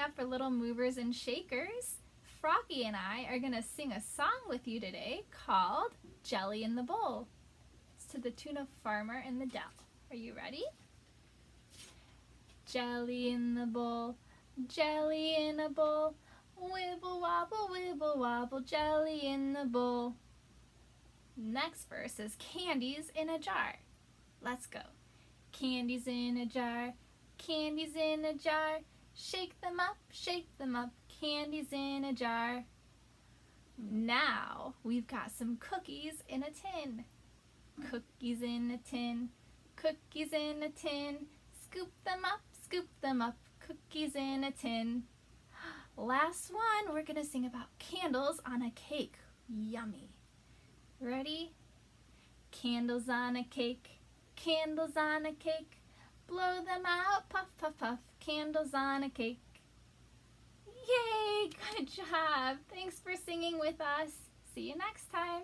coming up for little movers and shakers. Froggy and I are going to sing a song with you today called Jelly in the Bowl. It's to the tune of Farmer in the Dell. Are you ready? Jelly in the bowl, jelly in a bowl, wibble wobble, jelly in the bowl. Next verse is candies in a jar. Let's go. Candies in a jar, candies in a jar, shake them up, candies in a jar. Now we've got some cookies in a tin. Cookies in a tin, cookies in a tin, scoop them up, cookies in a tin. Last one, we're gonna sing about candles on a cake. Yummy. Ready? Candles on a cake, candles on a cake, blow them out, puff, puff, puff, candles on a cake. Yay, good job. Thanks for singing with us. See you next time.